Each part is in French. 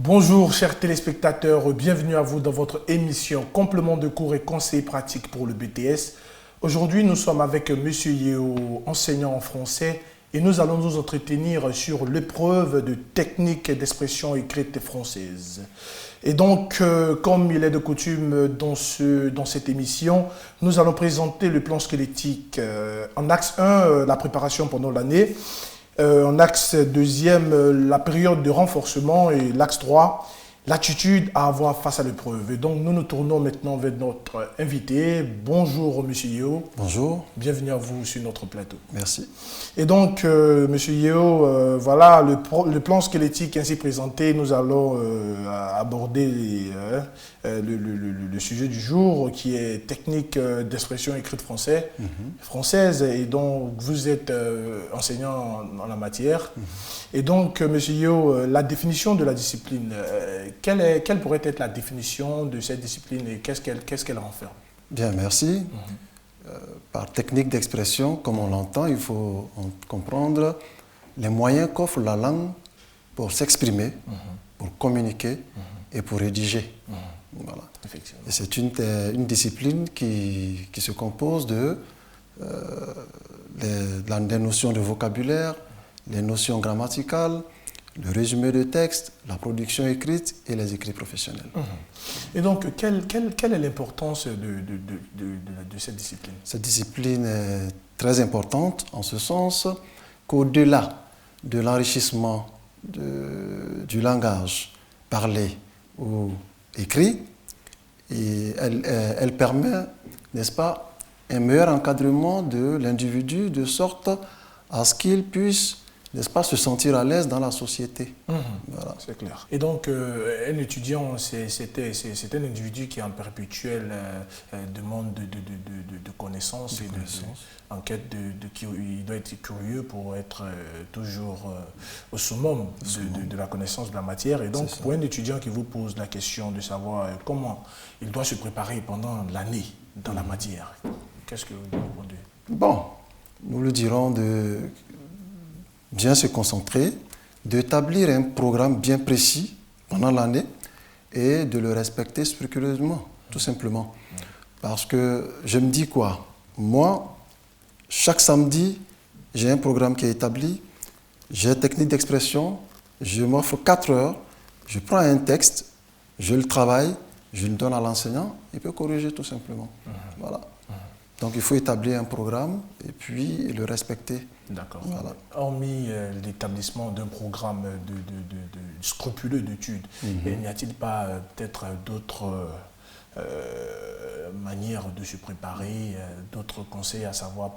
Bonjour chers téléspectateurs, bienvenue à vous dans votre émission Complément de cours et conseils pratiques pour le BTS. Aujourd'hui, nous sommes avec M. Yeo, enseignant en français, et nous allons nous entretenir sur l'épreuve de technique d'expression écrite française. Et donc, comme il est de coutume dans cette émission, nous allons présenter le plan squelettique. En axe 1, la préparation pendant l'année. En axe 2, la période de renforcement. Et l'axe 3, l'attitude à avoir face à l'épreuve. Et donc, nous nous tournons maintenant vers notre invité. Bonjour, M. Yeo. Bonjour. Bienvenue à vous sur notre plateau. Merci. Et donc, M. Yeo, voilà le plan squelettique ainsi présenté. Nous allons aborder le sujet du jour qui est technique d'expression écrite française. Et donc, vous êtes enseignant en la matière. Et donc, M. Yeo, la définition de la discipline, quelle pourrait être la définition de cette discipline et qu'est-ce qu'elle renferme? Bien, merci. Par technique d'expression, comme on l'entend, il faut comprendre les moyens qu'offre la langue pour s'exprimer, pour communiquer et pour rédiger. Voilà. Et c'est une discipline qui se compose des notions de vocabulaire, les notions grammaticales, le résumé de texte, la production écrite et les écrits professionnels. Et donc, quelle est l'importance de cette discipline? Cette discipline est très importante en ce sens qu'au-delà de l'enrichissement du langage parlé ou écrit, elle permet, n'est-ce pas, un meilleur encadrement de l'individu de sorte à ce qu'il puisse, n'est-ce pas, se sentir à l'aise dans la société. Voilà. C'est clair. Et donc, un étudiant, c'est un individu qui est en perpétuelle demande de connaissances et en quête qui il doit être curieux pour être toujours au summum de la connaissance de la matière. Et donc, pour un étudiant qui vous pose la question de savoir comment il doit se préparer pendant l'année dans la matière, qu'est-ce que vous répondez? Bon, nous le dirons de bien se concentrer, d'établir un programme bien précis pendant l'année et de le respecter scrupuleusement, tout simplement. Parce que je me dis quoi? Moi, chaque samedi, j'ai un programme qui est établi, j'ai une technique d'expression, je m'offre 4 heures, je prends un texte, je le travaille, je le donne à l'enseignant, il peut corriger tout simplement. Voilà. Donc il faut établir un programme et puis le respecter. D'accord. Voilà. Hormis l'établissement d'un programme scrupuleux d'études, n'y a-t-il pas peut-être d'autres manières de se préparer, d'autres conseils à savoir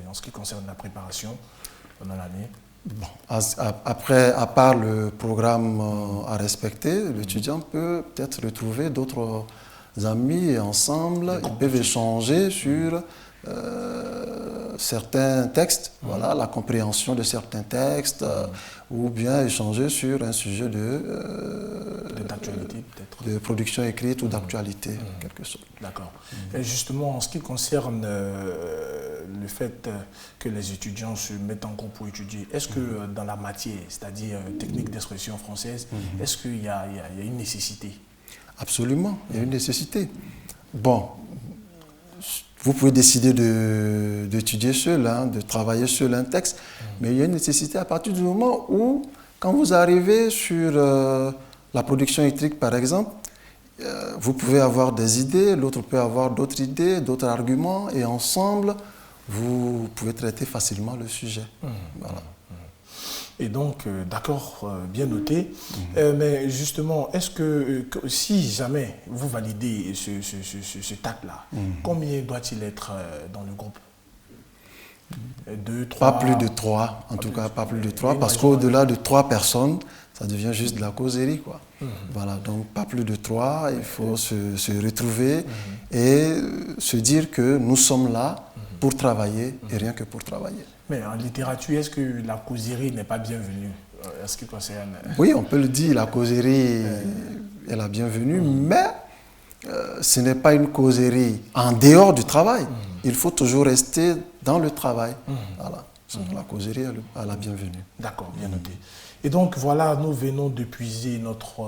en ce qui concerne la préparation pendant l'année? Bon, après, à part le programme à respecter, l'étudiant peut peut-être retrouver d'autres amis et ensemble, ils peuvent échanger sur certains textes, voilà, la compréhension de certains textes, ou bien échanger sur un sujet d'actualité peut-être, de production écrite ou d'actualité, quelque chose. D'accord. Et justement, en ce qui concerne le fait que les étudiants se mettent en groupe pour étudier, est-ce que dans la matière, c'est-à-dire technique d'expression française, est-ce qu'il y a une nécessité? Absolument, il y a une nécessité. Bon, vous pouvez décider d'étudier seul, de travailler seul un texte, mais il y a une nécessité à partir du moment où, quand vous arrivez sur la production électrique par exemple, vous pouvez avoir des idées, l'autre peut avoir d'autres idées, d'autres arguments, et ensemble, vous pouvez traiter facilement le sujet. Voilà. Et donc, d'accord, bien noté. Mais justement, est-ce que si jamais vous validez ce TAC-là, combien doit-il être dans le groupe? 2, 3? Pas plus de 3, en tout cas, pas plus de 3, parce qu'au-delà de 3 personnes, ça devient juste de la causerie, quoi. Voilà, donc pas plus de 3, il faut se retrouver et se dire que nous sommes là pour travailler et rien que pour travailler. Mais en littérature, est-ce que la causerie n'est pas bienvenue en ce qui concerne... Oui, on peut le dire, la causerie est la bienvenue, mais ce n'est pas une causerie en dehors du travail. Il faut toujours rester dans le travail. Voilà. La causerie a la bienvenue. D'accord, bien noté. Et donc voilà, nous venons d'épuiser notre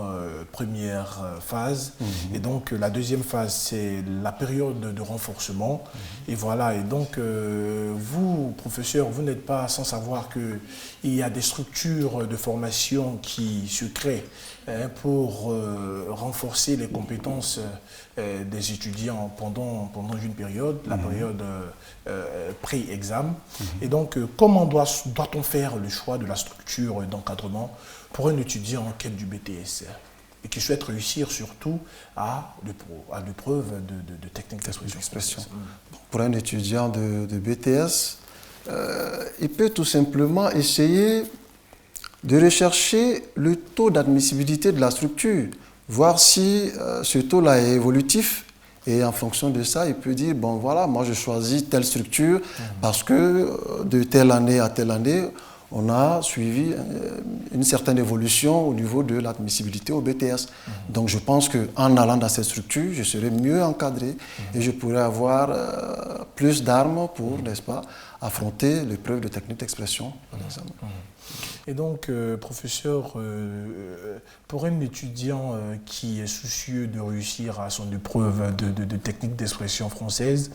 première phase. Et donc la deuxième phase, c'est la période de renforcement. Et voilà, et donc vous, professeur, vous n'êtes pas sans savoir qu'il y a des structures de formation qui se créent pour renforcer les compétences des étudiants pendant une période, la période pré-examen. Et donc, comment doit-on faire le choix de la structure d'encadrement pour un étudiant en quête du BTS et qui souhaite réussir surtout à l'épreuve de technique d'expression? Pour un étudiant de BTS, il peut tout simplement essayer de rechercher le taux d'admissibilité de la structure, voir si ce taux-là est évolutif, et en fonction de ça, il peut dire, bon voilà, moi je choisis telle structure parce que de telle année à telle année, on a suivi une certaine évolution au niveau de l'admissibilité au BTS. Donc je pense qu'en allant dans cette structure, je serai mieux encadré et je pourrai avoir plus d'armes pour, n'est-ce pas, affronter l'épreuve de technique d'expression en examen. Et donc, professeur, pour un étudiant qui est soucieux de réussir à son épreuve de technique d'expression française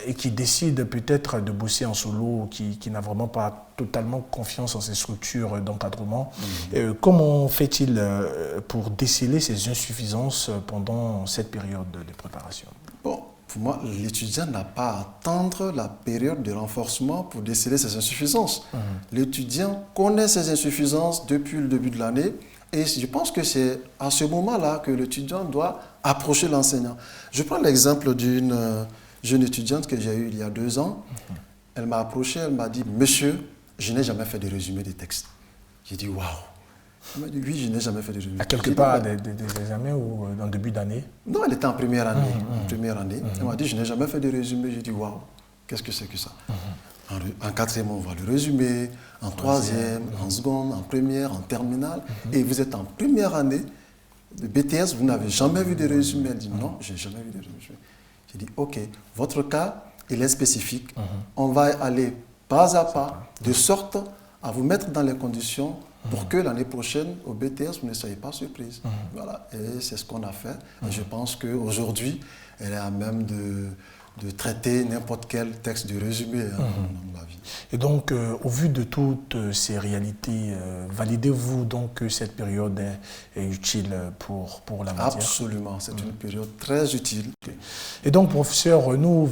et qui décide peut-être de bosser en solo, qui n'a vraiment pas totalement confiance en ses structures d'encadrement, comment fait-il pour déceler ses insuffisances pendant cette période de préparation? Bon, pour moi, l'étudiant n'a pas à attendre la période de renforcement pour déceler ses insuffisances. L'étudiant connaît ses insuffisances depuis le début de l'année et je pense que c'est à ce moment-là que l'étudiant doit approcher l'enseignant. Je prends l'exemple d'une jeune étudiante que j'ai eue il y a 2 ans. Elle m'a approché, elle m'a dit « Monsieur, je n'ai jamais fait de résumé des textes. » J'ai dit « Waouh !» Elle m'a dit « Oui, je n'ai jamais fait de résumé. » À quelque part des examens ou en début d'année? Non, elle était en première année. Elle m'a dit « Je n'ai jamais fait de résumé. » J'ai dit « Waouh, qu'est-ce que c'est que ça ?» En 4e, on voit le résumé. En 3e, en seconde, en première, en terminale. Et vous êtes en première année de BTS, vous n'avez jamais vu de résumé. Elle dit « Non, je n'ai jamais vu de résumé. » J'ai dit « Ok, votre cas, il est spécifique. On va aller pas à pas, de sorte à vous mettre dans les conditions pour que l'année prochaine, au BTS, vous ne soyez pas surprise. » Voilà, et c'est ce qu'on a fait. Et je pense qu'aujourd'hui, elle est à même de traiter n'importe quel texte de résumé dans la vie. Et donc, au vu de toutes ces réalités, validez-vous donc que cette période est utile pour la matière? Absolument, c'est une période très utile. Et donc, professeur, nous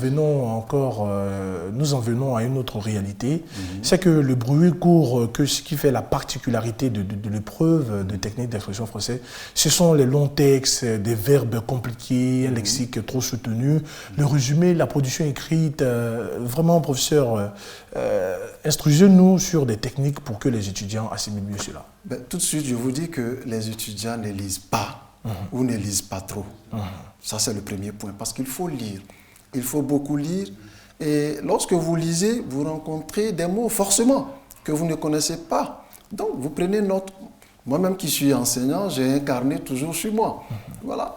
en venons à une autre réalité, c'est que le bruit court, ce qui fait la particularité de l'épreuve de technique d'expression française, ce sont les longs textes, des verbes compliqués, un lexique trop soutenu, le résumé, la production écrite. Vraiment, professeur, instruisez-nous sur des techniques pour que les étudiants assimilent mieux cela. Tout de suite, je vous dis que les étudiants ne lisent pas ou ne lisent pas trop. Ça, c'est le premier point, parce qu'il faut lire. Il faut beaucoup lire. Et lorsque vous lisez, vous rencontrez des mots forcément que vous ne connaissez pas. Donc, vous prenez note. Moi-même qui suis enseignant, j'ai un carnet toujours sur moi. Voilà.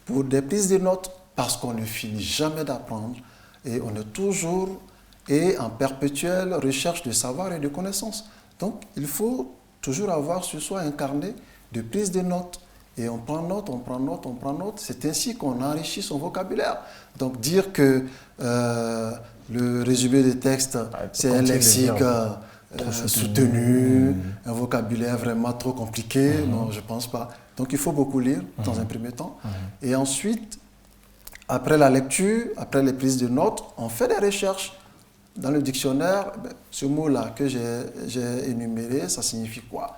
Pour des prises de notes, parce qu'on ne finit jamais d'apprendre et on est toujours en perpétuelle recherche de savoir et de connaissances. Donc, il faut toujours avoir sur soi un carnet de prise de notes. Et on prend note, on prend note, on prend note. C'est ainsi qu'on enrichit son vocabulaire. Donc, dire que le résumé des textes, c'est un lexique soutenu, un vocabulaire vraiment trop compliqué, non, je ne pense pas. Donc, il faut beaucoup lire dans un premier temps. Et ensuite, après la lecture, après les prises de notes, on fait des recherches. Dans le dictionnaire, ce mot-là que j'ai énuméré, ça signifie quoi?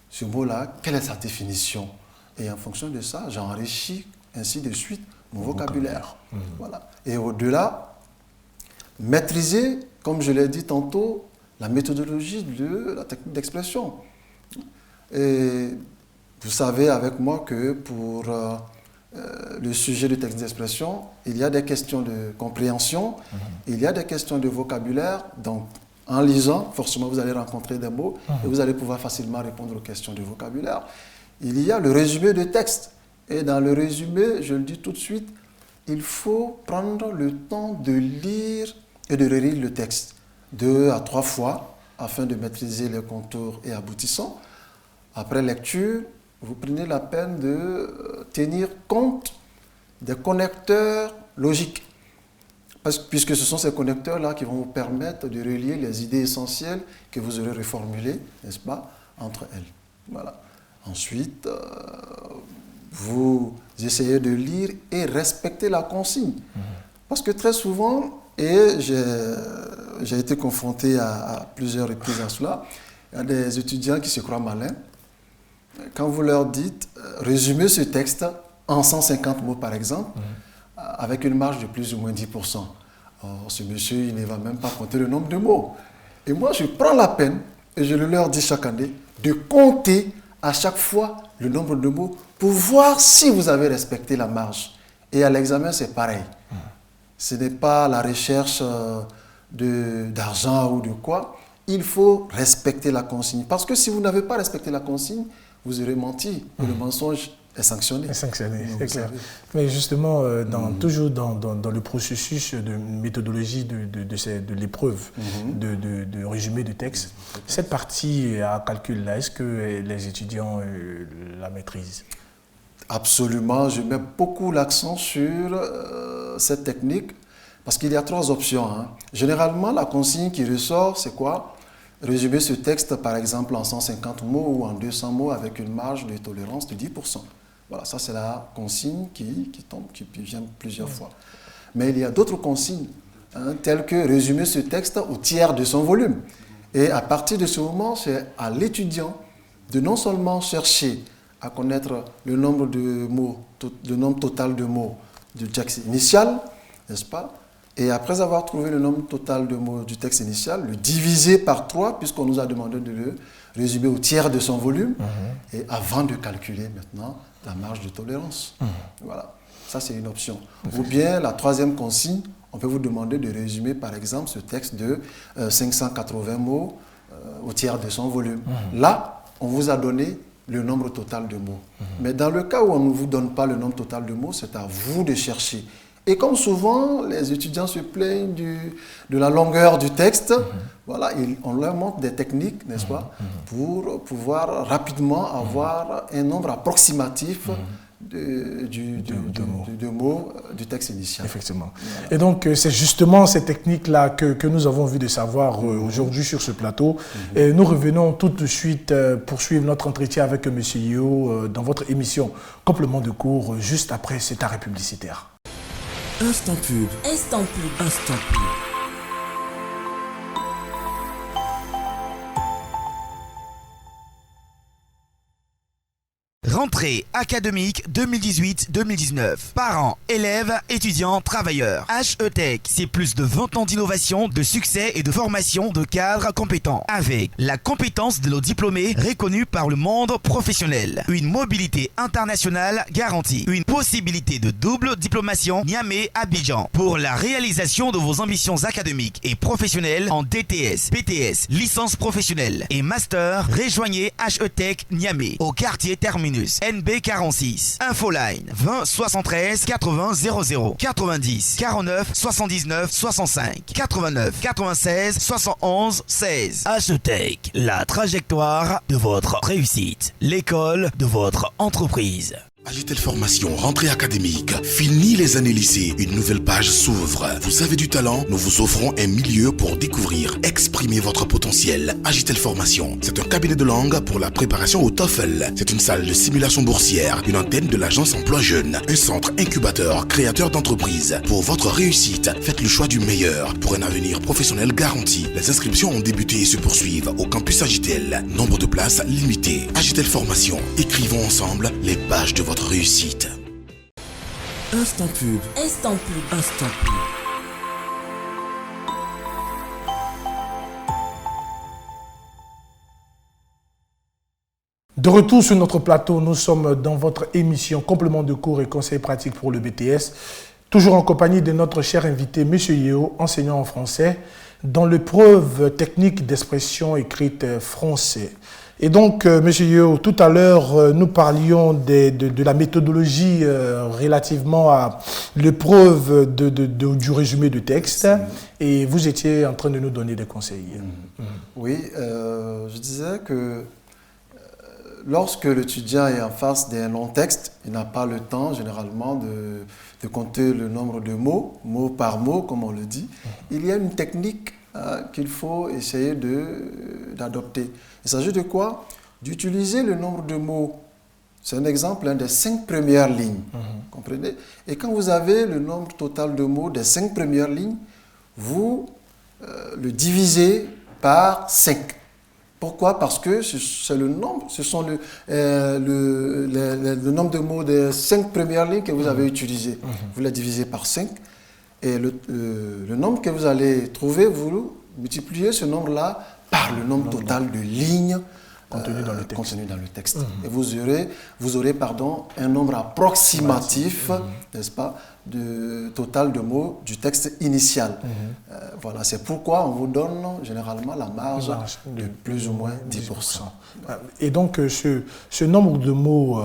Ce mot-là, quelle est sa définition? Et en fonction de ça, j'enrichis ainsi de suite mon vocabulaire. Voilà. Et au-delà, maîtriser, comme je l'ai dit tantôt, la méthodologie de la technique d'expression. Et vous savez avec moi que pour le sujet de texte d'expression, il y a des questions de compréhension, il y a des questions de vocabulaire. Donc, en lisant, forcément, vous allez rencontrer des mots et vous allez pouvoir facilement répondre aux questions de vocabulaire. Il y a le résumé de texte. Et dans le résumé, je le dis tout de suite, il faut prendre le temps de lire et de relire le texte 2 à 3 fois afin de maîtriser les contours et aboutissants. Après lecture, vous prenez la peine de tenir compte des connecteurs logiques. Puisque ce sont ces connecteurs-là qui vont vous permettre de relier les idées essentielles que vous aurez reformulées, n'est-ce pas, entre elles. Voilà. Ensuite, vous essayez de lire et respecter la consigne. Parce que très souvent, et j'ai été confronté à plusieurs reprises à cela, il y a des étudiants qui se croient malins. Quand vous leur dites, résumez ce texte en 150 mots par exemple, avec une marge de plus ou moins 10%. Or, ce monsieur, il ne va même pas compter le nombre de mots. Et moi, je prends la peine, et je leur dis chaque année, de compter à chaque fois le nombre de mots pour voir si vous avez respecté la marge. Et à l'examen, c'est pareil. Ce n'est pas la recherche d'argent ou de quoi. Il faut respecter la consigne. Parce que si vous n'avez pas respecté la consigne, vous aurez menti. Et le mensonge est sanctionné. Est sanctionné, c'est clair. Mais justement, toujours dans le processus de méthodologie de l'épreuve, de résumé de texte, cette partie à calcul-là, est-ce que les étudiants la maîtrisent? Absolument. Je mets beaucoup l'accent sur cette technique parce qu'il y a 3 options. Généralement, la consigne qui ressort, c'est quoi? Résumer ce texte, par exemple, en 150 mots ou en 200 mots avec une marge de tolérance de 10%. Voilà, ça c'est la consigne qui vient plusieurs fois. Mais il y a d'autres consignes, telles que résumer ce texte au tiers de son volume. Et à partir de ce moment, c'est à l'étudiant de non seulement chercher à connaître le nombre de mots, le nombre total de mots du texte initial, n'est-ce pas? Et après avoir trouvé le nombre total de mots du texte initial, le diviser par 3, puisqu'on nous a demandé de le résumer au tiers de son volume, et avant de calculer maintenant la marge de tolérance. Voilà, ça c'est une option. Ou bien la 3e consigne, on peut vous demander de résumer par exemple ce texte de 580 mots au tiers de son volume. Là, on vous a donné le nombre total de mots. Mais dans le cas où on ne vous donne pas le nombre total de mots, c'est à vous de chercher. Et comme souvent, les étudiants se plaignent de la longueur du texte, voilà, on leur montre des techniques, n'est-ce pas, pour pouvoir rapidement avoir un nombre approximatif de mots du texte initial. Effectivement. Voilà. Et donc, c'est justement ces techniques-là que nous avons envie de savoir aujourd'hui sur ce plateau. Et nous revenons tout de suite poursuivre notre entretien avec M. Yeo dans votre émission Complément de cours, juste après cet arrêt publicitaire. Instant pub. Instant pub. Instant pub. Rentrée académique 2018-2019. Parents, élèves, étudiants, travailleurs. HETech, c'est plus de 20 ans d'innovation, de succès et de formation de cadres compétents. Avec la compétence de nos diplômés reconnus par le monde professionnel. Une mobilité internationale garantie. Une possibilité de double diplomation Niamey-Abidjan. Pour la réalisation de vos ambitions académiques et professionnelles en DTS, BTS, licence professionnelle et master, rejoignez HETech Niamey au quartier Terminus. NB 46. Infoline 20 73 80 00 90 49 79 65 89 96 71 16. HETech, la trajectoire de votre réussite, l'école de votre entreprise. Agitel Formation, rentrée académique, fini les années lycée, une nouvelle page s'ouvre. Vous avez du talent, nous vous offrons un milieu pour découvrir, exprimer votre potentiel. Agitel Formation, c'est un cabinet de langue pour la préparation au TOEFL. C'est une salle de simulation boursière, une antenne de l'agence Emploi Jeune, un centre incubateur, créateur d'entreprises. Pour votre réussite, faites le choix du meilleur pour un avenir professionnel garanti. Les inscriptions ont débuté et se poursuivent au campus Agitel. Nombre de places limité. Agitel Formation, écrivons ensemble les pages de votre réussite. Instant pub. Instant pub. Instant pub. De retour sur notre plateau, nous sommes dans votre émission Complément de cours et conseils pratiques pour le BTS. Toujours en compagnie de notre cher invité, M. Yeo, enseignant en français, dans l'épreuve technique d'expression écrite français. Et donc, M. Yeo, tout à l'heure, nous parlions de la méthodologie relativement à l'épreuve du résumé de texte et vous étiez en train de nous donner des conseils. Oui, je disais que lorsque l'étudiant est en face d'un long texte, il n'a pas le temps généralement de compter le nombre de mots, mot par mot, comme on le dit. Il y a une technique qu'il faut essayer d'adopter. Il s'agit de quoi? D'utiliser le nombre de mots. C'est un exemple des 5 premières lignes. Comprenez? Et quand vous avez le nombre total de mots des 5 premières lignes, vous le divisez par 5. Pourquoi? Parce que c'est le nombre, ce sont le nombre de mots des 5 premières lignes que vous avez utilisé. Vous les divisez par 5 et le nombre que vous allez trouver, vous multipliez ce nombre-là par le nombre total de lignes contenu dans le texte. Et vous aurez un nombre approximatif, n'est-ce pas, total de mots du texte initial. Voilà, c'est pourquoi on vous donne généralement la marge de plus ou moins 10%. Et donc, ce nombre de mots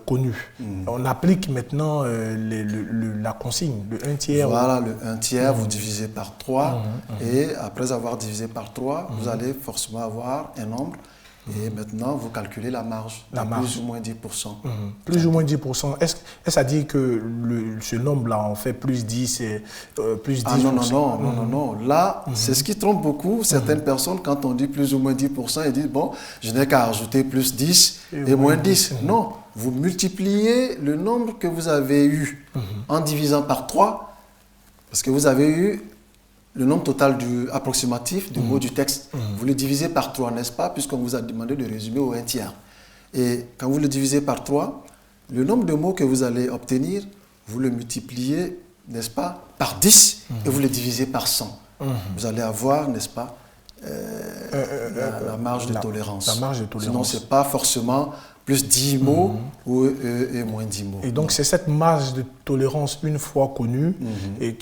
connus, on applique maintenant la consigne, le 1/3. Voilà, le 1/3, vous divisez par 3. Et après avoir divisé par 3, vous allez forcément avoir un nombre. Et maintenant, vous calculez la marge, plus ou moins 10%. Plus ou moins 10%. Est-ce à dire que ce nombre-là, on fait plus 10, plus 10%? Ah non. Là, c'est ce qui trompe beaucoup. Certaines personnes, quand on dit plus ou moins 10%, ils disent, bon, je n'ai qu'à ajouter plus 10 et moins 10. Non, vous multipliez le nombre que vous avez eu en divisant par 3, parce que vous avez eu le nombre total approximatif du mot du texte. Vous le divisez par 3, n'est-ce pas, puisqu'on vous a demandé de résumer au 1/3. Et quand vous le divisez par 3, le nombre de mots que vous allez obtenir, vous le multipliez, n'est-ce pas, par 10 et vous le divisez par 100. Vous allez avoir, n'est-ce pas, la marge de tolérance. La marge de tolérance. Sinon, ce n'est pas forcément plus 10 mots et moins 10 mots. Et donc, c'est cette marge de tolérance, une fois connue, et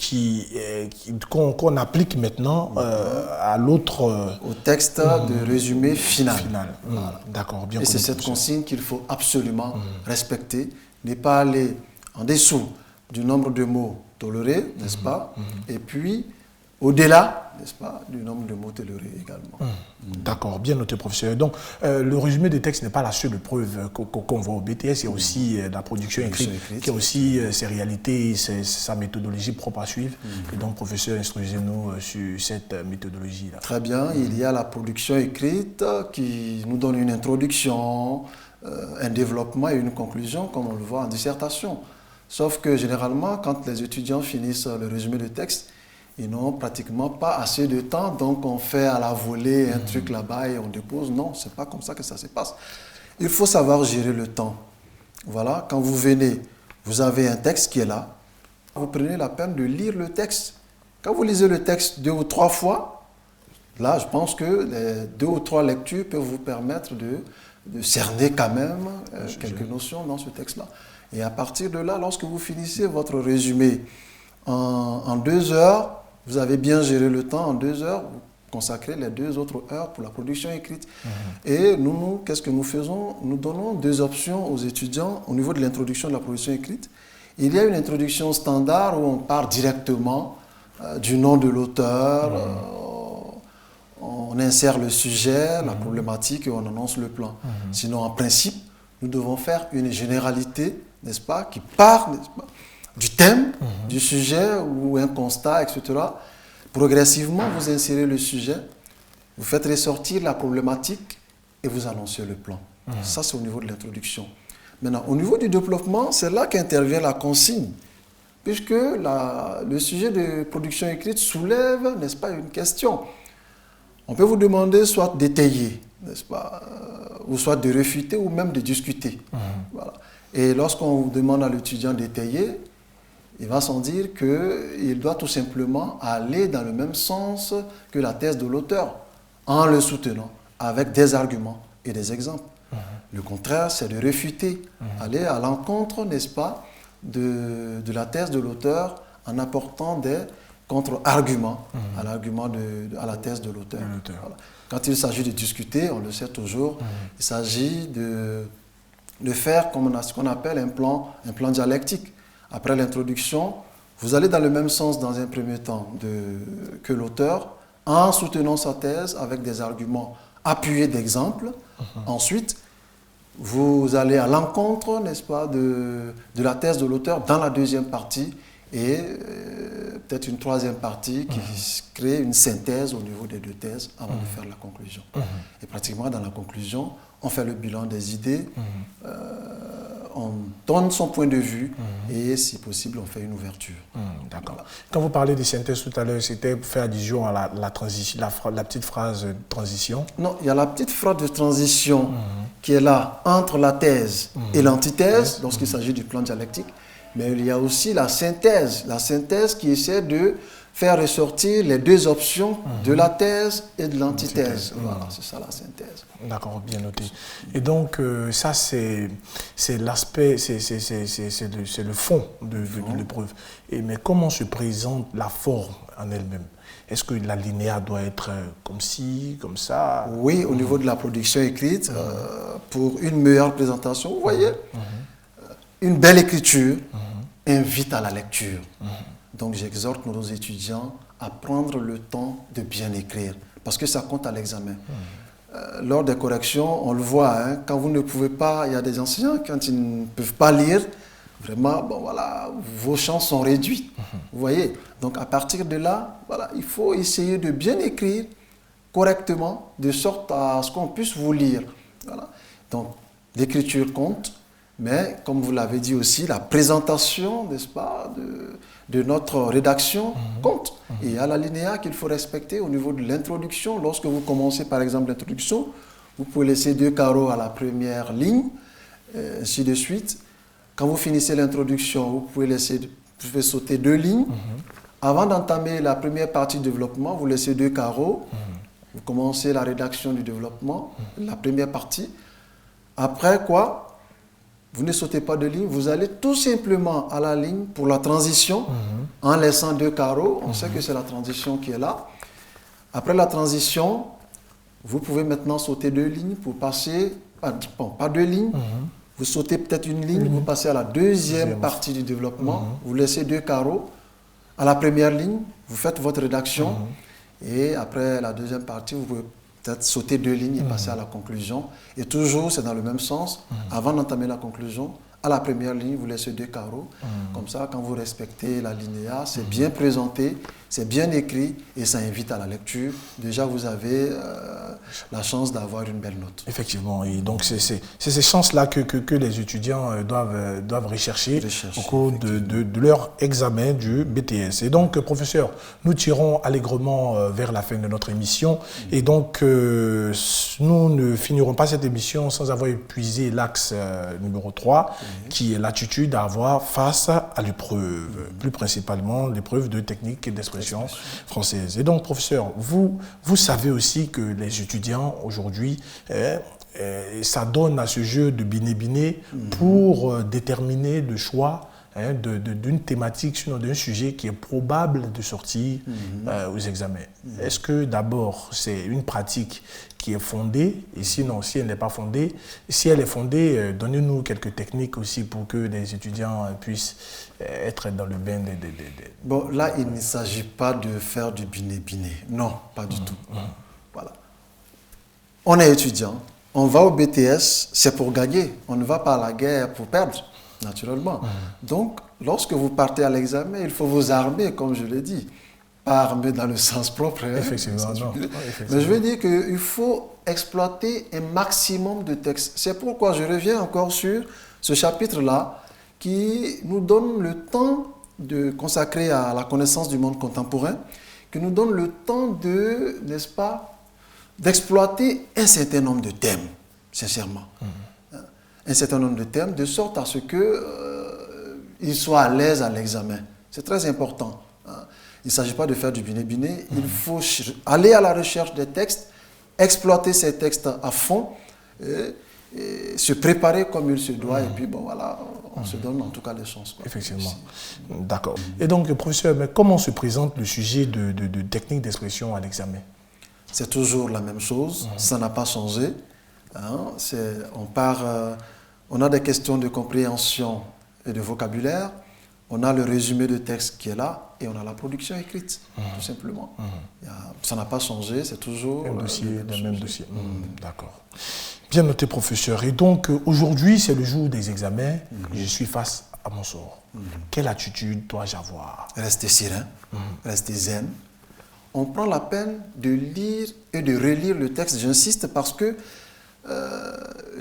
qu'on applique maintenant à l'autre... au texte de résumé final. Voilà. D'accord, bien. Et c'est cette consigne qu'il faut absolument respecter. Ne pas aller en dessous du nombre de mots tolérés, n'est-ce pas? Et puis, au-delà, n'est-ce pas, du nombre de mots tolérés également. D'accord, bien noté, professeur. Donc, le résumé des textes n'est pas la seule épreuve qu'on voit au BTS, il y a aussi la production écrite, qui a aussi ses réalités, sa méthodologie propre à suivre. Et donc, professeur, instruisez-nous sur cette méthodologie-là. Très bien, il y a la production écrite qui nous donne une introduction, un développement et une conclusion, comme on le voit en dissertation. Sauf que généralement, quand les étudiants finissent le résumé de texte, ils n'ont pratiquement pas assez de temps, donc on fait à la volée un truc là-bas et on dépose. Non, ce n'est pas comme ça que ça se passe. Il faut savoir gérer le temps. Voilà, quand vous venez, vous avez un texte qui est là, vous prenez la peine de lire le texte. Quand vous lisez le texte 2 ou 3 fois, là, je pense que les 2 ou 3 lectures peuvent vous permettre de cerner quand même quelques notions dans ce texte-là. Et à partir de là, lorsque vous finissez votre résumé en 2 heures, vous avez bien géré le temps. En 2 heures, vous consacrez les 2 autres heures pour la production écrite. Et nous, qu'est-ce que nous faisons? Nous donnons 2 options aux étudiants au niveau de l'introduction de la production écrite. Il y a une introduction standard où on part directement du nom de l'auteur, on insère le sujet, la problématique et on annonce le plan. Sinon, en principe, nous devons faire une généralité, n'est-ce pas, qui part, n'est-ce pas, du thème, du sujet ou un constat, etc. Progressivement, vous insérez le sujet, vous faites ressortir la problématique et vous annoncez le plan. Ça, c'est au niveau de l'introduction. Maintenant, au niveau du développement, c'est là qu'intervient la consigne, puisque le sujet de production écrite soulève, n'est-ce pas, une question. On peut vous demander soit d'étayer, n'est-ce pas, ou soit de réfuter ou même de discuter. Voilà. Et lorsqu'on vous demande à l'étudiant d'étayer, il va sans dire qu'il doit tout simplement aller dans le même sens que la thèse de l'auteur, en le soutenant avec des arguments et des exemples. Le contraire, c'est de réfuter, aller à l'encontre, n'est-ce pas, de la thèse de l'auteur en apportant des contre-arguments à la thèse de l'auteur. Voilà. Quand il s'agit de discuter, on le sait toujours, il s'agit de faire ce qu'on appelle un plan dialectique, Après l'introduction, vous allez dans le même sens dans un premier temps que l'auteur, en soutenant sa thèse avec des arguments appuyés d'exemples. Ensuite, vous allez à l'encontre, n'est-ce pas, de la thèse de l'auteur dans la deuxième partie et peut-être une troisième partie qui crée une synthèse au niveau des deux thèses avant de faire la conclusion. Et pratiquement dans la conclusion, on fait le bilan des idées, on donne son point de vue et si possible, on fait une ouverture. D'accord. Voilà. Quand vous parlez de synthèse tout à l'heure, c'était pour faire allusion à la transition, la petite phrase de transition. Non, il y a la petite phrase de transition qui est là entre la thèse et l'antithèse lorsqu'il s'agit du plan dialectique. Mais il y a aussi la synthèse qui essaie de faire ressortir les deux options de la thèse et de l'antithèse. Voilà, c'est ça la synthèse. D'accord, bien noté. Et donc, ça, c'est l'aspect, c'est le fond de l'épreuve. Mais comment se présente la forme en elle-même? Est-ce que l'alinéa doit être comme ci, comme ça? Oui, au niveau de la production écrite, pour une meilleure présentation, vous voyez, une belle écriture invite à la lecture. Donc j'exhorte nos étudiants à prendre le temps de bien écrire, parce que ça compte à l'examen. Lors des corrections, on le voit, hein, quand vous ne pouvez pas, il y a des enseignants, quand ils ne peuvent pas lire, vraiment, bon, voilà, vos chances sont réduites. Vous voyez? Donc à partir de là, voilà, il faut essayer de bien écrire correctement, de sorte à ce qu'on puisse vous lire. Voilà. Donc l'écriture compte, mais comme vous l'avez dit aussi, la présentation, n'est-ce pas, de notre rédaction compte. Et il y a l'alinéa qu'il faut respecter au niveau de l'introduction. Lorsque vous commencez par exemple l'introduction, vous pouvez laisser 2 carreaux à la première ligne, ainsi de suite. Quand vous finissez l'introduction, vous pouvez sauter 2 lignes. Avant d'entamer la première partie du développement, vous laissez 2 carreaux. Vous commencez la rédaction du développement, la première partie. Après quoi? Vous ne sautez pas de ligne, vous allez tout simplement à la ligne pour la transition en laissant 2 carreaux. On sait que c'est la transition qui est là. Après la transition, vous pouvez maintenant sauter 2 lignes pour passer, pas 2 lignes, vous sautez peut-être une ligne, vous passez à la deuxième partie du développement, vous laissez 2 carreaux. À la première ligne, vous faites votre rédaction et après la deuxième partie, vous pouvez peut-être sauter 2 lignes et passer à la conclusion. Et toujours, c'est dans le même sens. Avant d'entamer la conclusion, à la première ligne, vous laissez 2 carreaux. Comme ça, quand vous respectez l'alinéa, c'est bien présenté, c'est bien écrit et ça invite à la lecture. Déjà, vous avez la chance d'avoir une belle note. Effectivement. Et donc, c'est ces chances-là que les étudiants doivent rechercher au cours de leur examen du BTS. Et donc, professeur, nous tirons allègrement vers la fin de notre émission. Et donc, nous ne finirons pas cette émission sans avoir épuisé l'axe numéro 3, qui est l'attitude à avoir face à l'épreuve, plus principalement l'épreuve de technique et d'expression française. Et donc, professeur, vous savez aussi que les étudiants aujourd'hui s'adonnent à ce jeu de biné-biné pour déterminer le choix d'une thématique, sinon d'un sujet qui est probable de sortir aux examens. Est-ce que d'abord c'est une pratique qui est fondée, et sinon si elle n'est pas fondée, si elle est fondée, donnez-nous quelques techniques aussi pour que les étudiants puissent être dans le bain des... Bon, là il ne s'agit pas de faire du biné-biné, non, pas du tout. Voilà. On est étudiant, on va au BTS, c'est pour gagner, on ne va pas à la guerre pour perdre. Naturellement. Donc, lorsque vous partez à l'examen, il faut vous armer, comme je l'ai dit. Pas armer dans le sens propre. Effectivement, non. Mais je veux dire qu'il faut exploiter un maximum de textes. C'est pourquoi je reviens encore sur ce chapitre-là qui nous donne le temps de consacrer à la connaissance du monde contemporain, qui nous donne le temps de, n'est-ce pas, d'exploiter un certain nombre de thèmes, sincèrement. Un certain nombre de thèmes, de sorte à ce qu'ils soient à l'aise à l'examen. C'est très important. Il ne s'agit pas de faire du biné-biné, il faut aller à la recherche des textes, exploiter ces textes à fond, et se préparer comme il se doit, et puis bon voilà, on se donne en tout cas les chances. Quoi. Effectivement. D'accord. Et donc, professeur, mais comment se présente le sujet de technique d'expression à l'examen? C'est toujours la même chose, ça n'a pas changé. On a des questions de compréhension et de vocabulaire. on a le résumé de texte qui est là et on a la production écrite, tout simplement. Ça n'a pas changé, c'est toujours le même dossier. D'accord. Bien noté, professeur. Et donc, aujourd'hui, c'est le jour des examens. Je suis face à mon sort. Quelle attitude dois-je avoir? Rester serein, rester zen. On prend la peine de lire et de relire le texte. J'insiste parce que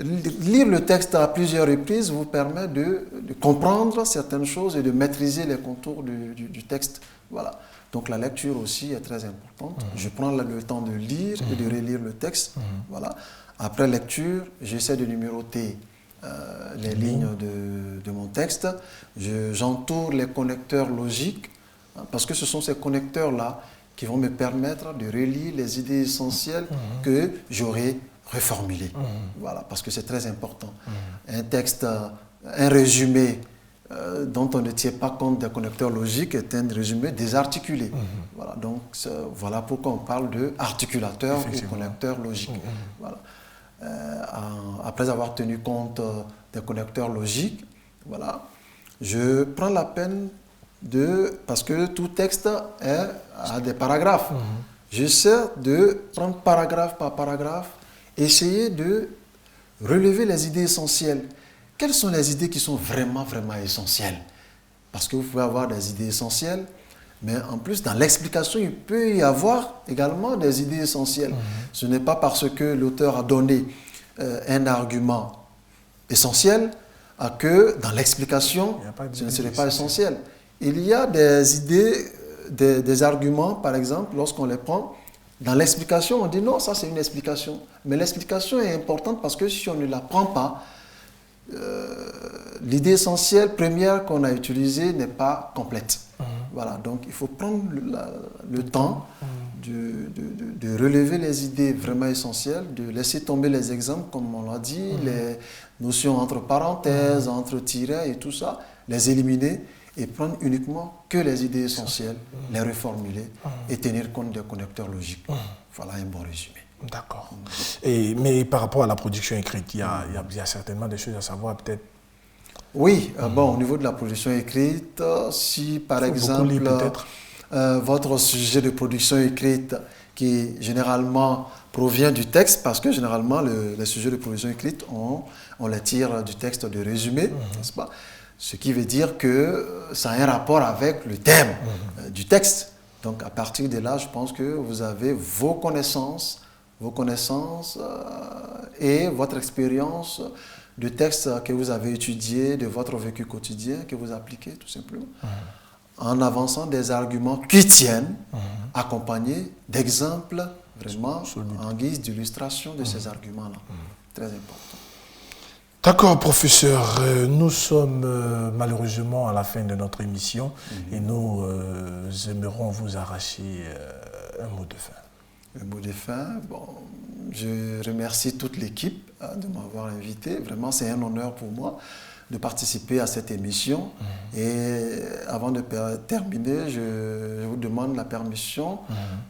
lire le texte à plusieurs reprises vous permet de comprendre certaines choses et de maîtriser les contours du texte. Voilà. Donc la lecture aussi est très importante. Je prends le temps de lire et de relire le texte. Voilà. Après lecture, j'essaie de numéroter les lignes de mon texte. J'entoure les connecteurs logiques, parce que ce sont ces connecteurs-là qui vont me permettre de relire les idées essentielles que j'aurai reformulées. Voilà, parce que c'est très important. Un texte, un résumé dont on ne tient pas compte des connecteurs logiques est un résumé désarticulé. Voilà, donc voilà pourquoi on parle de articulateur ou connecteur logique. Voilà. Après avoir tenu compte des connecteurs logiques, voilà, je prends la peine parce que tout texte a des paragraphes. J'essaie de prendre paragraphe par paragraphe, essayer de relever les idées essentielles. Quelles sont les idées qui sont vraiment, vraiment essentielles? Parce que vous pouvez avoir des idées essentielles, mais en plus, dans l'explication, il peut y avoir également des idées essentielles. Ce n'est pas parce que l'auteur a donné un argument essentiel que dans l'explication, ce ne serait pas essentiel. Il y a des idées, des arguments, par exemple, lorsqu'on les prend, dans l'explication, on dit non, ça c'est une explication. Mais l'explication est importante parce que si on ne la prend pas, l'idée essentielle première qu'on a utilisée n'est pas complète. Voilà, donc il faut prendre le temps de relever les idées vraiment essentielles, de laisser tomber les exemples, comme on l'a dit, les notions entre parenthèses, entre tirets et tout ça, les éliminer et prendre uniquement que les idées essentielles, les reformuler et tenir compte des connecteurs logiques. Voilà un bon résumé. D'accord. Mais par rapport à la production écrite, il y a certainement des choses à savoir peut-être. Oui, bon, au niveau de la production écrite, si par exemple votre sujet de production écrite qui généralement provient du texte, parce que généralement les sujets de production écrite, on les tire du texte de résumé, n'est-ce pas? Ce qui veut dire que ça a un rapport avec le thème du texte. Donc à partir de là, je pense que vous avez vos connaissances et votre expérience de texte que vous avez étudié, de votre vécu quotidien, que vous appliquez tout simplement, en avançant des arguments qui tiennent, accompagnés d'exemples vraiment en guise d'illustration de ces arguments-là. Très important. D'accord, professeur. Nous sommes malheureusement à la fin de notre émission et nous aimerons vous arracher un mot de fin. Un mot de fin, bon, je remercie toute l'équipe de m'avoir invité. Vraiment, c'est un honneur pour moi de participer à cette émission. Et avant de terminer, je vous demande la permission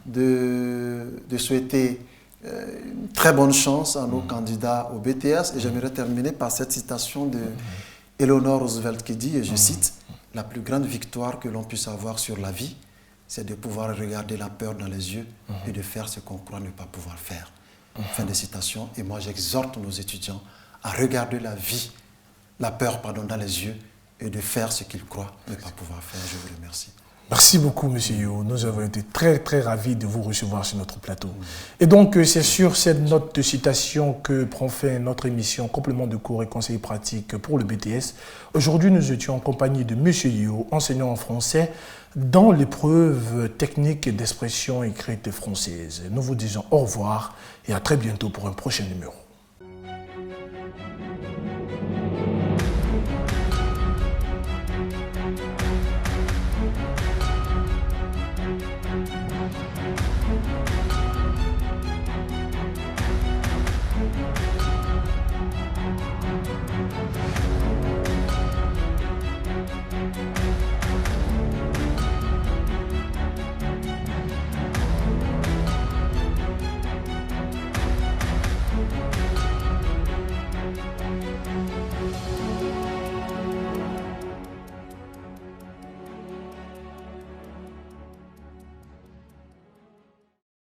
de souhaiter une très bonne chance à nos candidats au BTS. Et j'aimerais terminer par cette citation de Eleanor Roosevelt qui dit, et je cite, « La plus grande victoire que l'on puisse avoir sur la vie, c'est de pouvoir regarder la peur dans les yeux et de faire ce qu'on croit ne pas pouvoir faire. » Fin de citation. Et moi, j'exhorte nos étudiants à regarder la peur dans les yeux et de faire ce qu'ils croient ne pas pouvoir faire. Je vous remercie. Merci beaucoup, M. Yo. Nous avons été très, très ravis de vous recevoir sur notre plateau. Et donc, c'est sur cette note de citation que prend fin notre émission Complément de cours et conseils pratiques pour le BTS. Aujourd'hui, nous étions en compagnie de M. Yo, enseignant en français, dans l'épreuve technique d'expression écrite française. Nous vous disons au revoir et à très bientôt pour un prochain numéro.